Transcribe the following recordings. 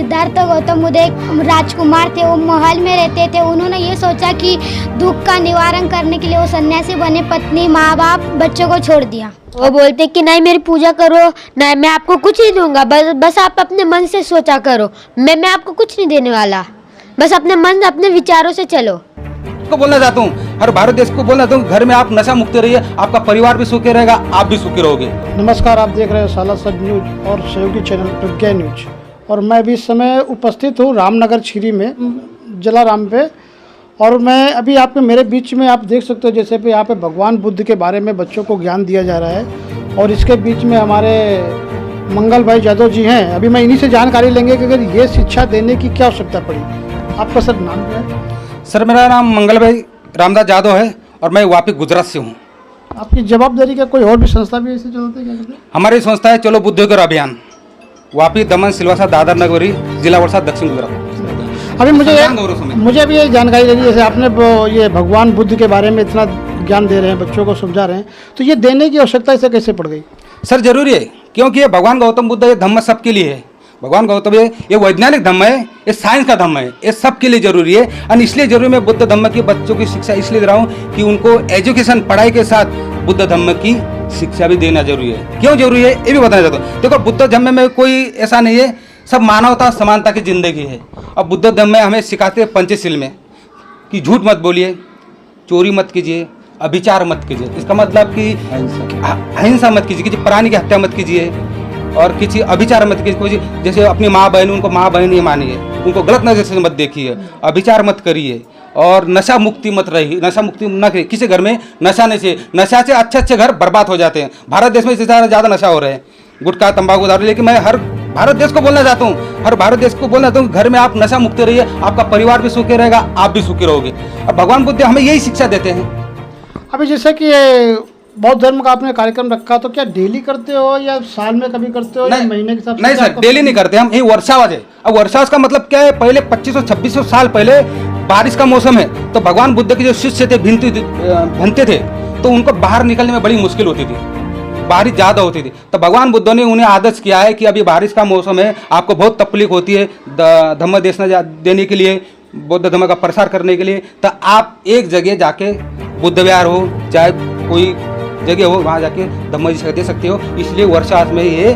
सिद्धार्थ गौतम बुद्ध एक राजकुमार थे, वो महल में रहते थे। उन्होंने ये सोचा कि दुख का निवारण करने के लिए वो सन्यासी बने, पत्नी माँ बाप बच्चों को छोड़ दिया। वो बोलते कि नहीं मेरी पूजा करो, नहीं मैं आपको कुछ नहीं दूंगा, बस आप अपने मन से सोचा करो, मैं आपको कुछ नहीं देने वाला, बस अपने मन अपने विचारों से चलो। को बोलना चाहता हूँ, हर भारत देश को बोलना चाहता हूँ, घर में आप नशा मुक्त रहिए, आपका परिवार भी सुखी रहेगा, आप भी सुखी रहोगे। नमस्कार, आप देख रहे हैं साला सच न्यूज और सहयोगी चैनल प्रज्ञा न्यूज। और मैं अभी इस समय उपस्थित हूँ रामनगर छिरी में, जलाराम पे। और मैं अभी आपके मेरे बीच में आप देख सकते हो जैसे कि यहाँ पे भगवान बुद्ध के बारे में बच्चों को ज्ञान दिया जा रहा है। और इसके बीच में हमारे मंगल भाई यादव जी हैं। अभी मैं इन्हीं से जानकारी लेंगे कि अगर ये शिक्षा देने की क्या आवश्यकता पड़ी। आपका सर नाम क्या है? सर मेरा नाम मंगल भाई रामदास यादव है और मैं वापी गुजरात से हूँ। आपकी जवाबदारी क्या कोई और भी संस्था भी ऐसे चलते हैं क्या? हमारी संस्था है चलो बुद्ध कर अभियान, वापी दमन सिलवासा दादर नगरी जिला वर्षा दक्षिण गुजरात। अभी मुझे अभी ये जानकारी लेनी, जैसे आपने ये भगवान बुद्ध के बारे में इतना ज्ञान दे रहे हैं, बच्चों को समझा रहे हैं, तो ये देने की आवश्यकता इसे कैसे पड़ गई? सर जरूरी है, क्योंकि ये भगवान गौतम बुद्ध ये धम्म सबके लिए है। भगवान गौतम ये वैज्ञानिक धम्म है, ये साइंस का धम्म है, ये सबके लिए जरूरी है। और इसलिए जरूरी मैं बुद्ध धम्म की बच्चों की शिक्षा इसलिए दे रहा हूँ कि उनको एजुकेशन पढ़ाई के साथ बुद्ध धम्म की शिक्षा भी देना जरूरी है। क्यों जरूरी है ये भी बताना चाहता हूँ। देखो बुद्ध धम्म में कोई ऐसा नहीं है, सब मानवता समानता की जिंदगी है। अब बुद्ध धम्म में हमें सिखाते हैं पंचशील में कि झूठ मत बोलिए, चोरी मत कीजिए, अभिचार मत कीजिए। इसका मतलब कि अहिंसा मत कीजिए, किसी प्राणी की हत्या मत कीजिए और किसी अभिचार मत कीजिए। जैसे अपनी माँ बहन, उनको माँ बहन ही मानिए, उनको गलत नजर से मत देखिए, अभिचार मत करिए और नशा मुक्ति मत रहिए, नशा मुक्ति न करिए। किसी घर में नशा नहीं चाहिए, नशा से अच्छे अच्छे घर बर्बाद हो जाते हैं। भारत देश में इससे ज़्यादा नशा हो रहे हैं, गुटखा तंबाकू दारू। लेकिन मैं हर भारत देश को बोलना चाहता हूँ, हर भारत देश को बोलना चाहता हूँ, घर में आप नशा मुक्त रहिए, आपका परिवार भी सुखी रहेगा, आप भी सुखी रहोगे। अब भगवान बुद्ध हमें यही शिक्षा देते हैं। अभी जैसे कि बौद्ध धर्म का आपने कार्यक्रम रखा, तो क्या डेली करते हो या साल में कभी करते हो या महीने के हिसाब से? नहीं सर, डेली नहीं करते हम, ये वर्षावास है। अब वर्षावास का मतलब क्या है? पहले 2500-2600 साल पहले बारिश का मौसम है, तो भगवान बुद्ध के जो शिष्य थे भिनते थे, तो उनको बाहर निकलने में बड़ी मुश्किल होती थी, बारिश ज़्यादा होती थी। तो भगवान बुद्ध ने उन्हें आदेश किया है कि अभी बारिश का मौसम है, आपको बहुत तकलीफ होती है धम्म देने के लिए, बौद्ध धर्म का प्रसार करने के लिए। तो आप एक जगह जाके बुद्ध विहार हो चाहे कोई जगह हो, वहाँ जाके धम्म दे सकते हो। इसलिए वर्षावास में ये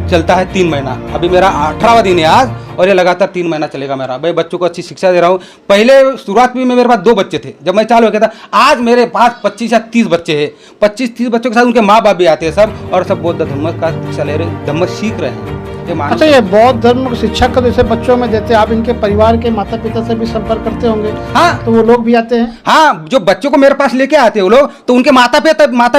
चलता है 3 महीना। अभी मेरा 18वां दिन है आज, और ये लगातार 3 महीना चलेगा मेरा। मैं बच्चों को अच्छी शिक्षा दे रहा हूँ। पहले शुरुआत में मेरे पास 2 बच्चे थे जब मैं चालू हो गया था। आज मेरे पास 25 या 30 बच्चे हैं। 25-30 बच्चों के साथ उनके माँ बाप भी आते हैं सब, और सब बौद्ध धर्म का शिक्षा ले रहे, धम्म सीख रहे हैं। अच्छा, ये बौद्ध धर्म की शिक्षा का जैसे बच्चों में देते हैं, आप इनके परिवार के माता पिता से भी संपर्क करते होंगे? हाँ, तो वो लोग भी आते हैं? हाँ, जो बच्चों को मेरे पास लेके आते हैं वो लोग, तो उनके माता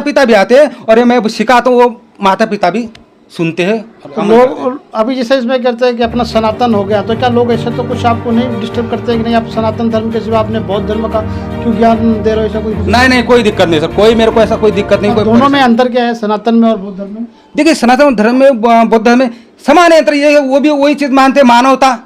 पिता भी आते हैं, और ये मैं सिखाता हूँ, वो माता पिता भी सुनते हैं। तो लोग अभी जैसे इसमें कहते हैं कि अपना सनातन हो गया, तो क्या लोग ऐसे तो कुछ आपको नहीं डिस्टर्ब करते हैं कि नहीं आप सनातन धर्म के सिवा आपने बौद्ध धर्म का क्यों ज्ञान दे रहे हो? ऐसा कोई नहीं, कोई दिक्कत नहीं सर, कोई मेरे को ऐसा कोई दिक्कत नहीं। कोई दोनों में अंतर क्या है, सनातन में और बौद्ध धर्म में? देखिए, सनातन धर्म में बौद्ध धर्म में समान अंतर ये है, वो भी वही चीज मानते हैं, मानवता।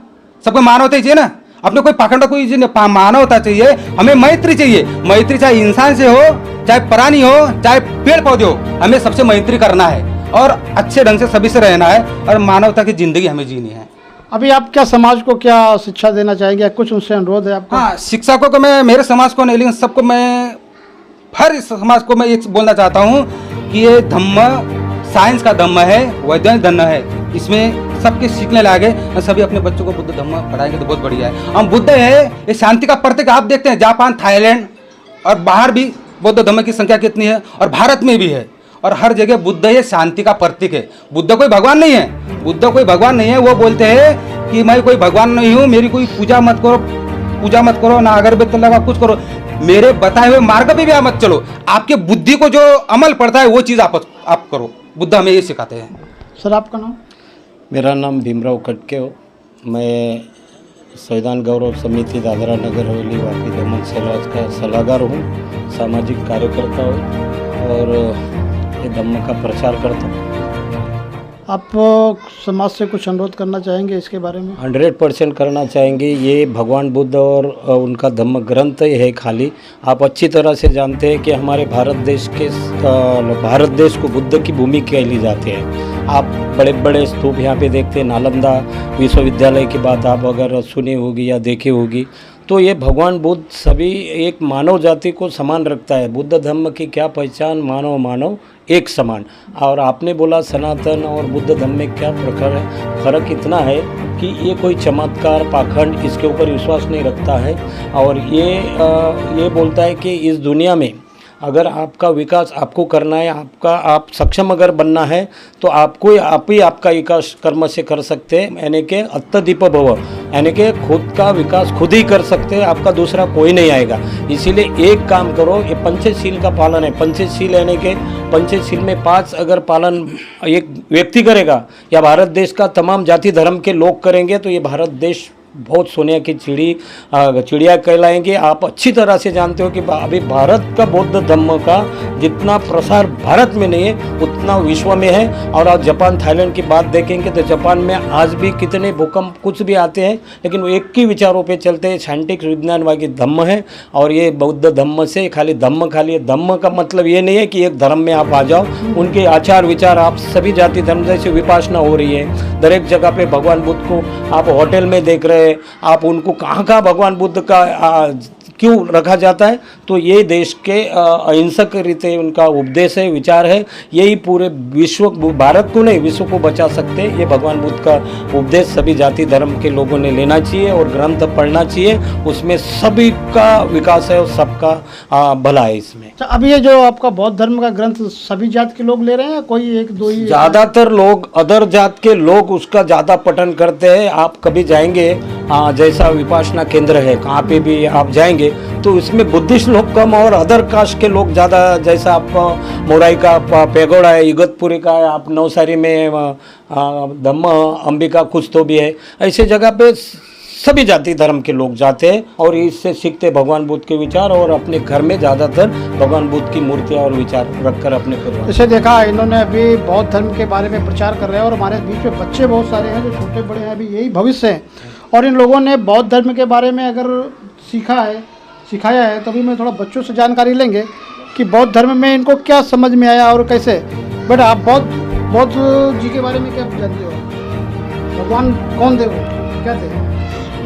सबको मानवता ही चाहिए ना, अपने कोई पाखंड कोई चीज मानवता चाहिए। हमें मैत्री चाहिए, मैत्री चाहे इंसान से हो, चाहे प्राणी हो, चाहे पेड़ पौधे हो, हमें सबसे मैत्री करना है और अच्छे ढंग से सभी से रहना है, और मानवता की जिंदगी हमें जीनी है। अभी आप क्या समाज को क्या शिक्षा देना चाहेंगे? कुछ उनसे अनुरोध है आपका? हाँ, शिक्षकों को मैं, मेरे समाज को नहीं लेकिन सबको मैं, हर समाज को मैं ये बोलना चाहता हूँ कि ये धम्म साइंस का धम्म है, वैज्ञानिक धम्म है। इसमें सबके सीखने लागे, और सभी अपने बच्चों को बुद्ध धम्म पढ़ाएंगे तो बहुत बढ़िया है। हम बुद्ध है, ये शांति का प्रतीक। आप देखते हैं जापान, थाईलैंड और बाहर भी बौद्ध धम्म की संख्या कितनी है, और भारत में भी है, और हर जगह बुद्ध ये शांति का प्रतीक है। बुद्ध कोई भगवान नहीं है, बुद्ध कोई भगवान नहीं है। वो बोलते हैं कि मैं कोई भगवान नहीं हूँ, मेरी कोई पूजा मत करो, ना अगरबत्ती लगा कुछ करो, मेरे बताए हुए मार्ग पे भी आप मत चलो। आपके बुद्धि को जो अमल पड़ता है वो चीज़ आप करो। बुद्ध हमें ये सिखाते हैं। सर आपका नाम? मेरा नाम भीमराव कटके हो। मैं संविधान गौरव समिति दादरा नगर हवेली वापी दमन सिलवासा का सलाहकार हूँ, सामाजिक कार्यकर्ता हूँ, और ये धम्म का प्रचार करता हूँ। आप समाज से कुछ अनुरोध करना चाहेंगे इसके बारे में? 100% करना चाहेंगे। ये भगवान बुद्ध और उनका धम्म ग्रंथ है खाली। आप अच्छी तरह से जानते हैं कि हमारे भारत देश को बुद्ध की भूमि कहली जाती है। आप बड़े बड़े स्तूप यहाँ पे देखते हैं। नालंदा विश्वविद्यालय की बात आप अगर सुनी होगी या देखी होगी, तो ये भगवान बुद्ध सभी एक मानव जाति को समान रखता है। बुद्ध धम्म की क्या पहचान, मानव मानव एक समान। और आपने बोला सनातन और बुद्ध धम्म में क्या प्रकार है, फर्क इतना है कि ये कोई चमत्कार पाखंड इसके ऊपर विश्वास नहीं रखता है। और ये बोलता है कि इस दुनिया में अगर आपका विकास आपको करना है, आप सक्षम अगर बनना है, तो आप ही आपका विकास कर्म से कर सकते हैं। यानी कि अत्तदीप भव, यानी कि खुद का विकास खुद ही कर सकते हैं, आपका दूसरा कोई नहीं आएगा। इसीलिए एक काम करो, ये पंचशील का पालन है। पंचशील यानी कि पंचशील में 5 अगर पालन एक व्यक्ति करेगा या भारत देश का तमाम जाति धर्म के लोग करेंगे, तो ये भारत देश बहुत सोने की चिड़िया कहलाएंगे। आप अच्छी तरह से जानते हो कि अभी भारत का बौद्ध धम्म का जितना प्रसार भारत में नहीं है उतना विश्व में है। और आप जापान थाईलैंड की बात देखेंगे तो जापान में आज भी कितने भूकंप कुछ भी आते हैं, लेकिन वो एक ही विचारों पे चलते हैं। साइंटिफिक विज्ञानवादी धम्म है। और ये बौद्ध धम्म से खाली धम्म का मतलब ये नहीं है कि एक धर्म में आप आ जाओ। उनके आचार विचार आप सभी जाति धर्म जैसे विपासना हो रही है। दर एक जगह पे भगवान बुद्ध को आप होटल में देख रहे हैं, आप उनको कहाँ भगवान बुद्ध का क्यों रखा जाता है, तो ये देश के अहिंसक रीते उनका उपदेश है, विचार है। यही पूरे विश्व, भारत को नहीं विश्व को बचा सकते हैं। ये भगवान बुद्ध का उपदेश सभी जाति धर्म के लोगों ने लेना चाहिए और ग्रंथ पढ़ना चाहिए। उसमें सभी का विकास है और सबका भला है इसमें। अच्छा, अभी ये जो आपका बौद्ध धर्म का ग्रंथ सभी जात के लोग ले रहे हैं या कोई एक दो ही? ज़्यादातर लोग अदर जात के लोग उसका ज़्यादा पठन करते हैं। आप कभी जाएंगे जैसा विपासना केंद्र है, कहाँ पे भी आप जाएंगे तो इसमें बुद्धिस्ट लोग कम और अदर कास्ट के लोग ज़्यादा। जैसा आप मोराई का पेगोड़ा है, इगतपुरी का है, आप नवसारी में धम्म अंबिका कुछ तो भी है। ऐसे जगह पे सभी जाति धर्म के लोग जाते हैं और इससे सीखते भगवान बुद्ध के विचार और अपने घर में ज़्यादातर भगवान बुद्ध की मूर्तियाँ और विचार रखकर अपने परिवार। जैसे देखा इन्होंने अभी बौद्ध धर्म के बारे में प्रचार कर रहे हैं और हमारे बीच में बच्चे बहुत सारे हैं जो छोटे बड़े हैं, अभी यही भविष्य है। और इन लोगों ने बौद्ध धर्म के बारे में अगर सिखाया है, तो अभी मैं थोड़ा बच्चों से जानकारी लेंगे कि बौद्ध धर्म में इनको क्या समझ में आया और कैसे। बेटा, आप बौद्ध जी के बारे में क्या जानते हो? भगवान कौन थे, वो क्या थे?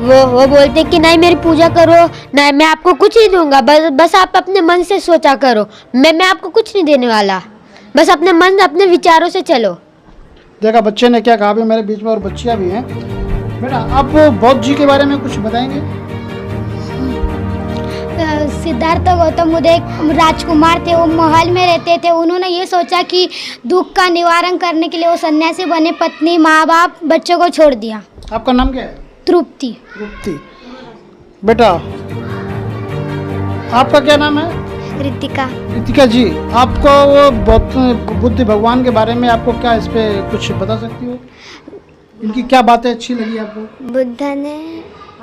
वो बोलते कि नहीं मेरी पूजा करो, नहीं मैं आपको कुछ नहीं दूंगा, बस आप अपने मन से सोचा करो, मैं आपको कुछ नहीं देने वाला, बस अपने मन अपने विचारों से चलो। देखा बच्चे ने क्या कहा। अभी मेरे बीच में और बच्चियाँ भी हैं। बेटा, आप बौद्ध जी के बारे में कुछ बताएंगे? सिद्धार्थ गौतम बुद्ध एक राजकुमार थे, वो महल में रहते थे। उन्होंने ये सोचा कि दुख का निवारण करने के लिए वो सन्यासी बने, पत्नी माँ बाप बच्चों को छोड़ दिया। आपका नाम क्या है? तृप्ति। बेटा, आपका क्या नाम है? रितिका जी, आपको वो बुद्ध भगवान के बारे में आपको क्या इस पे कुछ बता सकती हो? इनकी क्या बातें अच्छी लगी आपको?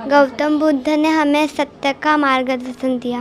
गौतम बुद्ध ने हमें सत्य का मार्गदर्शन दिया।